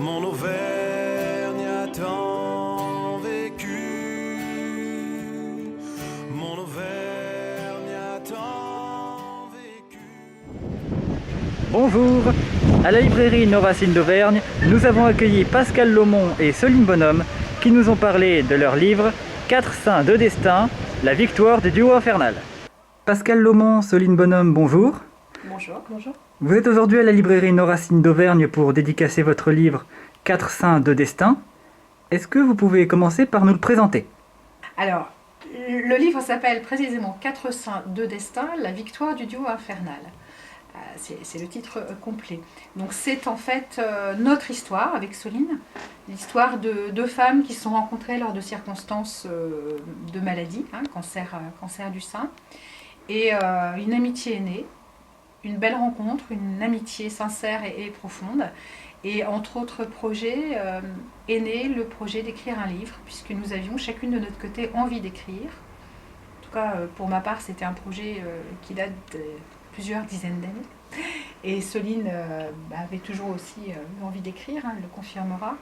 Mon Auvergne a tant vécu. Mon Auvergne a tant vécu. Bonjour. À la librairie Nos Racines d'Auvergne, nous avons accueilli Pascal Laumont et Soline Bonhomme qui nous ont parlé de leur livre 4 saints, 2 destins, la victoire du duo infernal. Pascal Laumont, Soline Bonhomme, bonjour. Bonjour. Bonjour. Vous êtes aujourd'hui à la librairie Nos Racines d'Auvergne pour dédicacer votre livre 4 saints, 2 destins. Est-ce que vous pouvez commencer par nous le présenter? Alors, le livre s'appelle précisément 4 saints, 2 destins, la victoire du duo infernal. C'est le titre complet. Donc c'est en fait notre histoire avec Soline, l'histoire de deux femmes qui se sont rencontrées lors de circonstances de maladie, cancer du sein, et une amitié est née, une belle rencontre, une amitié sincère et profonde. Et entre autres projets est né le projet d'écrire un livre, puisque nous avions chacune de notre côté envie d'écrire. En tout cas, pour ma part, c'était un projet qui date de plusieurs dizaines d'années. Et Soline avait toujours aussi envie d'écrire, elle le confirmera.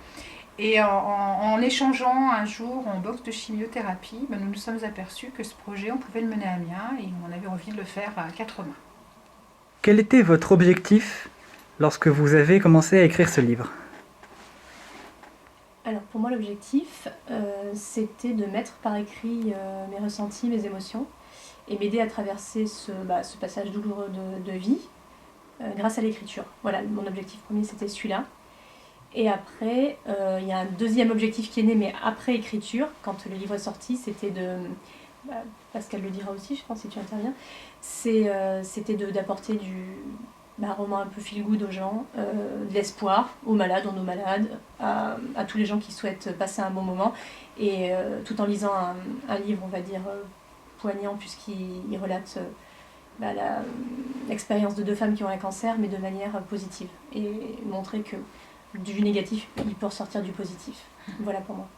Et en échangeant un jour en box de chimiothérapie, nous nous sommes aperçus que ce projet, on pouvait le mener à bien et on avait envie de le faire à 4 mains. Quel était votre objectif lorsque vous avez commencé à écrire ce livre? Alors pour moi l'objectif c'était de mettre par écrit mes ressentis, mes émotions et m'aider à traverser ce passage douloureux de vie grâce à l'écriture. Voilà, mon objectif premier c'était celui-là. Et après il y a un deuxième objectif qui est né mais après écriture, quand le livre est sorti, c'était de... Pascal le dira aussi je pense si tu interviens, c'était d'apporter un roman un peu feel-good aux gens, de l'espoir aux malades, aux non-malades, à tous les gens qui souhaitent passer un bon moment, et tout en lisant un livre, on va dire, poignant, puisqu'il relate l'expérience de deux femmes qui ont un cancer, mais de manière positive, et montrer que du négatif, il peut ressortir du positif. Voilà pour moi.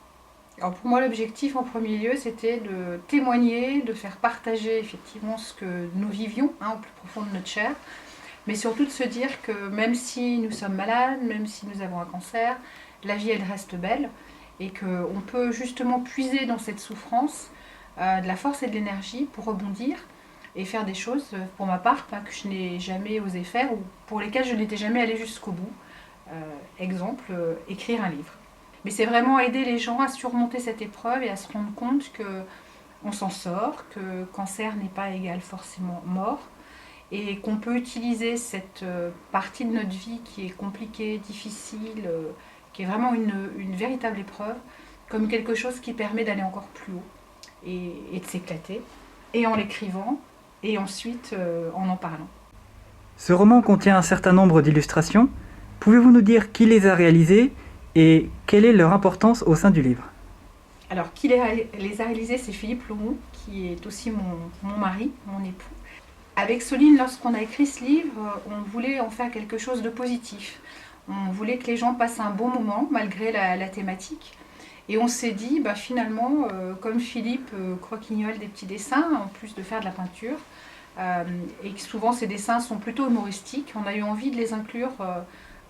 Alors pour moi, l'objectif en premier lieu, c'était de témoigner, de faire partager effectivement ce que nous vivions au plus profond de notre chair, mais surtout de se dire que même si nous sommes malades, même si nous avons un cancer, la vie elle reste belle et qu'on peut justement puiser dans cette souffrance de la force et de l'énergie pour rebondir et faire des choses, pour ma part, que je n'ai jamais osé faire ou pour lesquelles je n'étais jamais allée jusqu'au bout. Exemple, écrire un livre. Mais c'est vraiment aider les gens à surmonter cette épreuve et à se rendre compte qu'on s'en sort, que cancer n'est pas égal forcément mort, et qu'on peut utiliser cette partie de notre vie qui est compliquée, difficile, qui est vraiment une véritable épreuve, comme quelque chose qui permet d'aller encore plus haut et de s'éclater, et en l'écrivant, et ensuite en parlant. Ce roman contient un certain nombre d'illustrations. Pouvez-vous nous dire qui les a réalisées et quelle est leur importance au sein du livre? Alors, qui les a réalisées, c'est Philippe Laumont, qui est aussi mon mari, mon époux. Avec Soline, lorsqu'on a écrit ce livre, on voulait en faire quelque chose de positif. On voulait que les gens passent un bon moment, malgré la thématique. Et on s'est dit, finalement, comme Philippe croquignole des petits dessins, en plus de faire de la peinture, et que souvent ces dessins sont plutôt humoristiques, on a eu envie de les inclure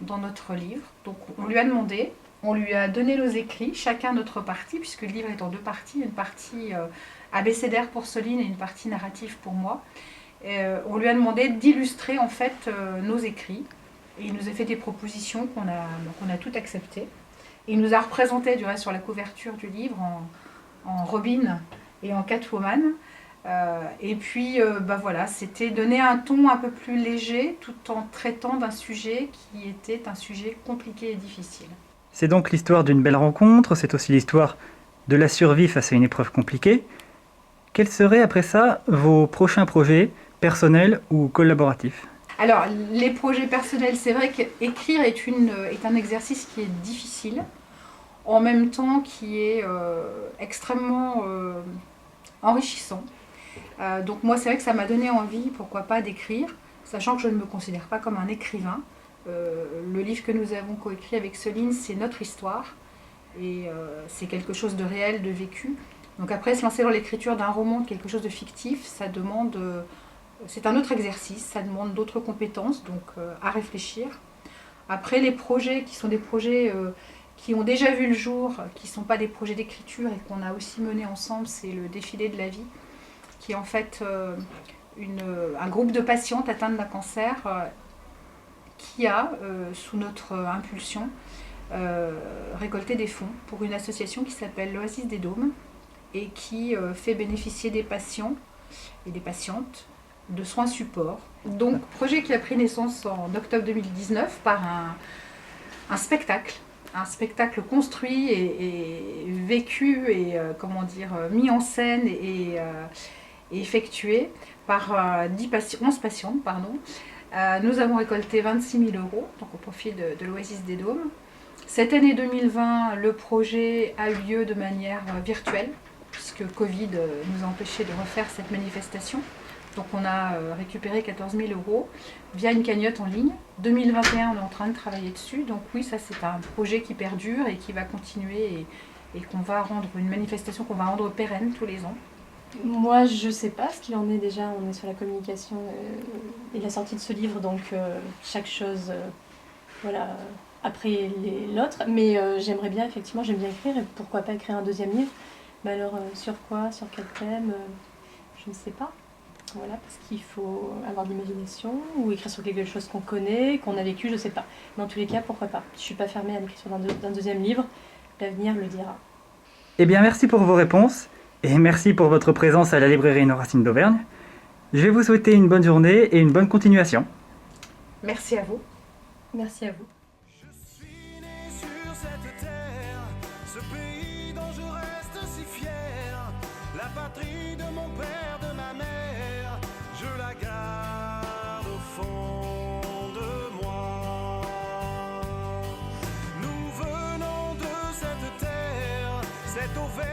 dans notre livre. Donc on lui a demandé, on lui a donné nos écrits, chacun notre partie, puisque le livre est en 2 parties, une partie abécédaire pour Soline et une partie narrative pour moi. On lui a demandé d'illustrer en fait nos écrits, et il nous a fait des propositions qu'on a toutes acceptées. Et il nous a représenté du reste sur la couverture du livre en Robin et en Catwoman. Et puis voilà, c'était donner un ton un peu plus léger tout en traitant d'un sujet qui était un sujet compliqué et difficile. C'est donc l'histoire d'une belle rencontre, c'est aussi l'histoire de la survie face à une épreuve compliquée. Quels seraient après ça vos prochains projets, personnels ou collaboratifs? Alors, les projets personnels, c'est vrai qu'écrire est un exercice qui est difficile, en même temps qui est extrêmement enrichissant. Donc moi, c'est vrai que ça m'a donné envie, pourquoi pas, d'écrire, sachant que je ne me considère pas comme un écrivain. Le livre que nous avons coécrit avec Soline, c'est notre histoire, et c'est quelque chose de réel, de vécu. Donc après, se lancer dans l'écriture d'un roman, quelque chose de fictif, ça demande... c'est un autre exercice, ça demande d'autres compétences, donc à réfléchir. Après, les projets qui sont des projets qui ont déjà vu le jour, qui ne sont pas des projets d'écriture et qu'on a aussi menés ensemble, c'est le défilé de la vie, qui est en fait un groupe de patientes atteintes d'un cancer qui a, sous notre impulsion, récolté des fonds pour une association qui s'appelle l'Oasis des Dômes et qui fait bénéficier des patients et des patientes de soins support. Donc, projet qui a pris naissance en octobre 2019 par un spectacle construit et vécu et mis en scène et effectué par 11 patientes. Nous avons récolté 26 000 euros donc au profit de l'Oasis des Dômes. Cette année 2020, le projet a eu lieu de manière virtuelle, puisque Covid nous a empêché de refaire cette manifestation. Donc on a récupéré 14 000 euros via une cagnotte en ligne. 2021, on est en train de travailler dessus. Donc oui, ça c'est un projet qui perdure et qui va continuer et qu'on va rendre, une manifestation qu'on va rendre pérenne tous les ans. Moi, je sais pas ce qu'il en est déjà. On est sur la communication et la sortie de ce livre, donc chaque chose, après l'autre. Mais j'aimerais bien, effectivement, j'aime bien écrire et pourquoi pas écrire un deuxième livre. Mais alors, sur quoi, sur quel thème, je ne sais pas. Voilà, parce qu'il faut avoir de l'imagination ou écrire sur quelque chose qu'on connaît, qu'on a vécu, je sais pas. Mais en tous les cas, pourquoi pas. Je suis pas fermée à l'écriture d'un deuxième livre. L'avenir le dira. Eh bien, merci pour vos réponses et merci pour votre présence à la librairie Nos Racines d'Auvergne. Je vais vous souhaiter une bonne journée et une bonne continuation. Merci à vous. Merci à vous. Je suis né sur cette terre, ce pays dont je reste si fier, la patrie de mon père, de ma mère, je la garde au fond de moi. Nous venons de cette terre, cette Auvergne